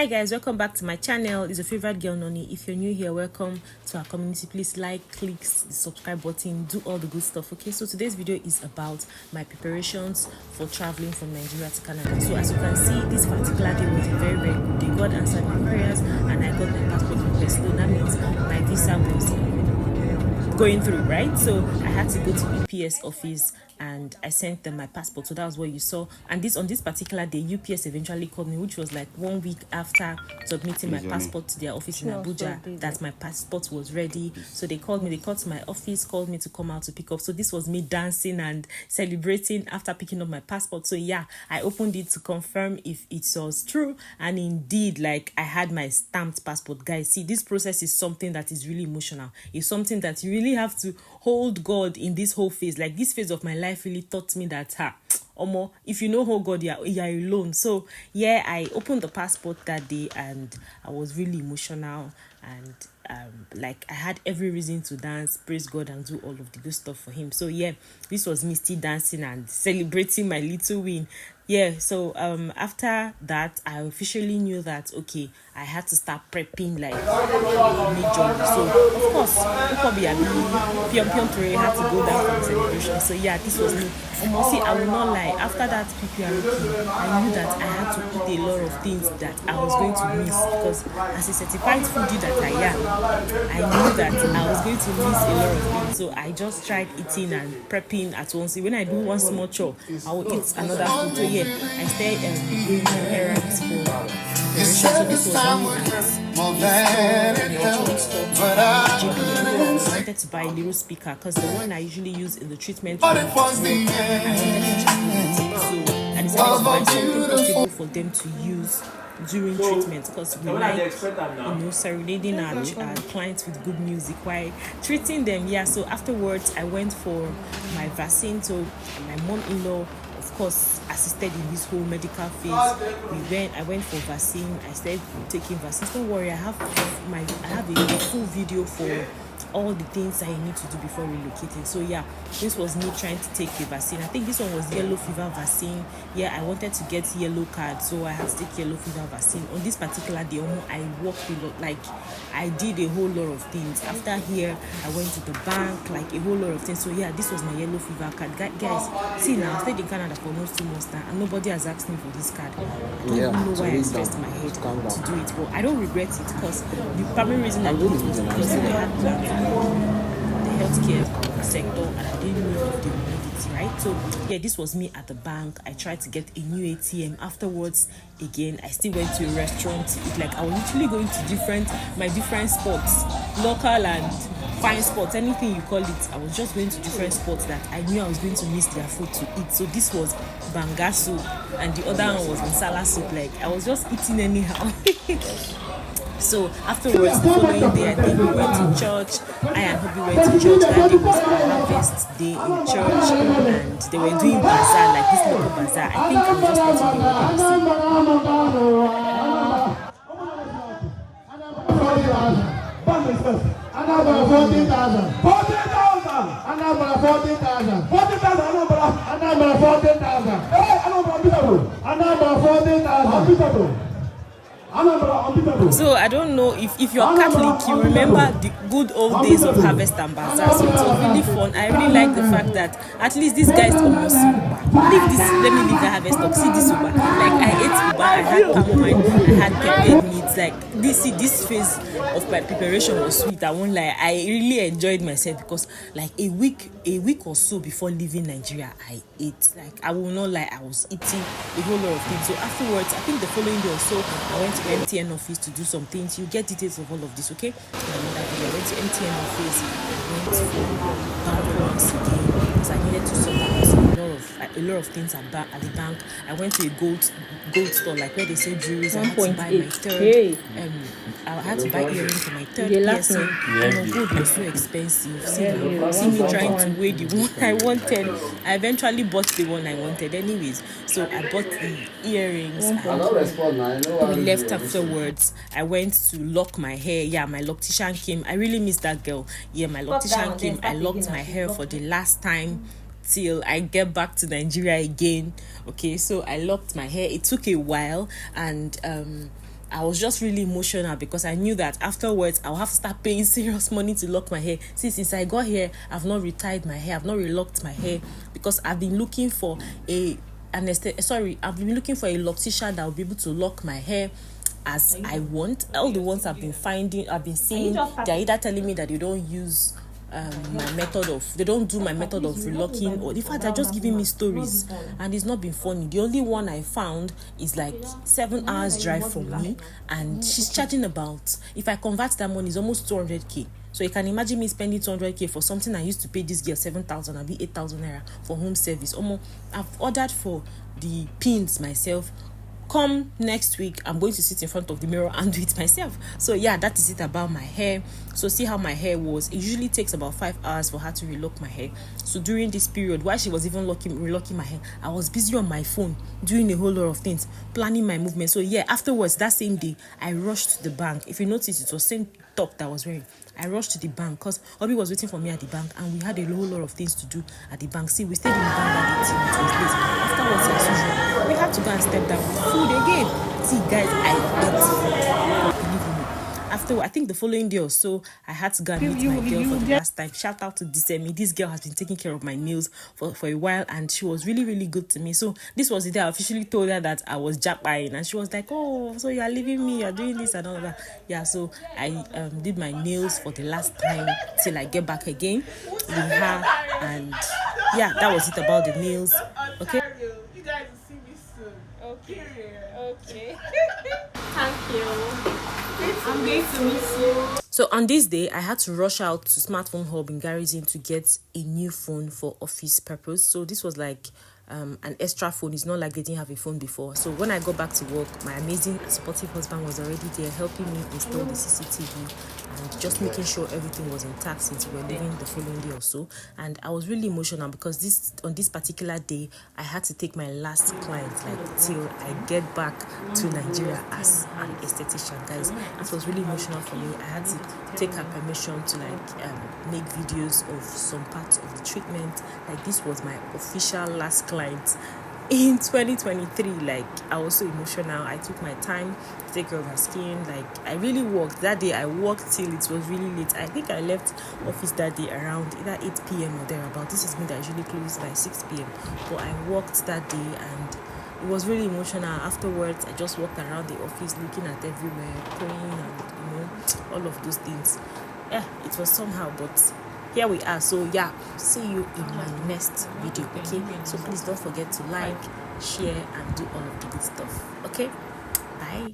Hi guys, welcome back to my channel. It's your favorite girl Nony. If you're new here, welcome to our community. Please like, click the subscribe button, do all the good stuff. Okay, so today's video is about my preparations for traveling from Nigeria to Canada. So as you can see, this particular day was a very good day. God answered my prayers and I got my passport request. So that means my visa was going through, right? So I had to go to UPS office and I sent them my passport. So that was what you saw. And on this particular day, UPS eventually called me, which was like 1 week after submitting my passport to their office in Abuja, that my passport was ready. So they called me, they called to my office, called me to come out to pick up. So this was me dancing and celebrating after picking up my passport. So yeah, I opened it to confirm if it was true. And indeed, like, I had my stamped passport. Guys, see, this process is something that is really emotional. It's something that you really have to hold God in this whole phase. Like, this phase of my life really taught me that if you know how God, you're alone. So yeah, I opened the passport that day and I was really emotional, and like, I had every reason to dance, praise God, and do all of the good stuff for him. So yeah, this was me still dancing and celebrating my little win. Yeah, so after that, I officially knew that, okay, I had to start prepping, like, mid-July. So of course, probably I had to go down for the celebration. So yeah, this was me. See, I will not lie, after that PPRP, I knew that I had to eat a lot of things that I was going to miss, because as a certified foodie that I am, I knew that I was going to miss a lot of things. So I just tried eating and prepping at once. When I do one small chore, I will eat another food. So yeah, I started doing errands for I wanted to buy a little speaker, because the one I usually use in the treatment room, I wanted to decided to buy something portable for them to use during treatment, because we like, serenading our clients with good music while treating them. Yeah, so afterwards I went for my vaccine. So my mom-in-law, of course, assisted in this whole medical phase. I went for vaccine. I started taking vaccines. Don't worry, I have a full video for all the things I need to do before relocating. So yeah, this was me trying to take the vaccine. I think this one was yellow fever vaccine. Yeah, I wanted to get yellow card, so I had to take yellow fever vaccine. On this particular day, I worked a lot. Like, I did a whole lot of things. After here, I went to the bank, like a whole lot of things. So yeah, this was my yellow fever card. Guys, see now, I stayed in Canada for almost 2 months now, and nobody has asked me for this card. I don't even know why I stressed my head to do it, but I don't regret it, because the primary reason I did it was because I had plans the healthcare sector and I didn't know if they would need it, right? So yeah, this was me at the bank. I tried to get a new ATM. Afterwards, again, I still went to a restaurant to eat. Like, I was literally going to my different spots, local and fine spots, anything you call it. I was just going to different spots that I knew I was going to miss their food to eat. So this was banga soup and the other one was masala soup. Like, I was just eating anyhow. So afterwards, the following day, I think we went to church. I and Hubby went to church. That day was our harvest day in church, and they were doing bazaar, like this local bazaar. I think I was just letting So I don't know if you're Catholic, you remember the good old days of harvest and bazaar. So it was really fun. I really like the fact that at least these guys almost leave this. Let me leave the harvest talk. See this uba. Like, I ate uba, I had palm wine, I had peppered meats. Like, this phase of my preparation was sweet. I won't lie. I really enjoyed myself, because like a week or so before leaving Nigeria, I ate. Like, I will not lie, I was eating a whole lot of things. So afterwards, I think the following day or so, I went to MTN office to do some things. You get details of all of this, okay? I went to MTN office. I went for bank once again, because I needed to sort out a lot of things at the bank. I went to a gold store, like where they sell jewelries. I had to buy my third. I had to buy earrings for my third piercing. Gold was so expensive. See me trying to weigh the one I wanted. I eventually bought the one I wanted, anyways. So I bought the earrings. We left afterwards. I went to lock my hair. Yeah, my loctician came. I really miss that girl. Yeah, my loctician came. I locked my hair for the last time till I get back to Nigeria again. Okay, so I locked my hair. It took a while, and I was just really emotional because I knew that afterwards I'll have to start paying serious money to lock my hair. Since I got here, I've not retied my hair, I've not relocked my hair because I've been looking for I've been looking for a loctician that will be able to lock my hair as I want. All the ones I've been seeing, they're either telling me that they don't use they don't do my method of relocking, or in fact they're just giving me stories and it's not been funny. The only one I found is like 7 hours drive from me, and she's charging about, if I convert that money, it's almost 200k. So you can imagine me spending 200k for something I used to pay this girl 7,000, I'll be 8,000 naira for home service. I've ordered for the pins myself. Come next week, I'm going to sit in front of the mirror and do it myself. So yeah, that is it about my hair. So see how my hair was. It usually takes about 5 hours for her to relock my hair. So during this period, while she was even relocking my hair, I was busy on my phone doing a whole lot of things, planning my movement. So yeah, afterwards, that same day, I rushed to the bank. If you notice, it was same top that I was wearing. I rushed to the bank because Obi was waiting for me at the bank, and we had a whole lot of things to do at the bank. See, we stayed in the bank that day till it was late. Afterwards, as usual, we had to go and step down with food again. See, guys, I ate. Believe me. After, I think the following day or so, I had to go and meet my girl for the last time. Shout out to Disemi. This girl has been taking care of my nails for a while, and she was really, really good to me. So this was the day I officially told her that I was jackpying, and she was like, "Oh, so you are leaving me? You're doing this and all that." Yeah, so I did my nails for the last time till I get back again with her, and yeah, that was it about the nails. Okay. You guys will see me soon. Okay. Okay. Thank you. I'm going to miss you. So on this day, I had to rush out to Smartphone Hub in Garrison to get a new phone for office purpose. So this was like an extra phone. It's not like they didn't have a phone before. So when I got back to work, my amazing supportive husband was already there helping me install the CCTV and just making sure everything was intact since we were leaving the following day or so. And I was really emotional because on this particular day, I had to take my last client till I get back to Nigeria as an esthetician. Guys, it was really emotional for me. I had to take her permission to make videos of some parts of the treatment. Like, this was my official last client in 2023. I was so emotional. I took my time to take care of her skin. I really worked that day. I worked till it was really late. I think I left office that day around either 8 p.m. or thereabout. This is me that usually closes by 6 p.m. but I worked that day, and it was really emotional. Afterwards, I just walked around the office looking at everywhere, praying, and all of those things. Yeah, it was somehow, but here we are. So yeah, see you in my next video. Okay, so please don't forget to like, share, and do all of the good stuff. Okay, bye.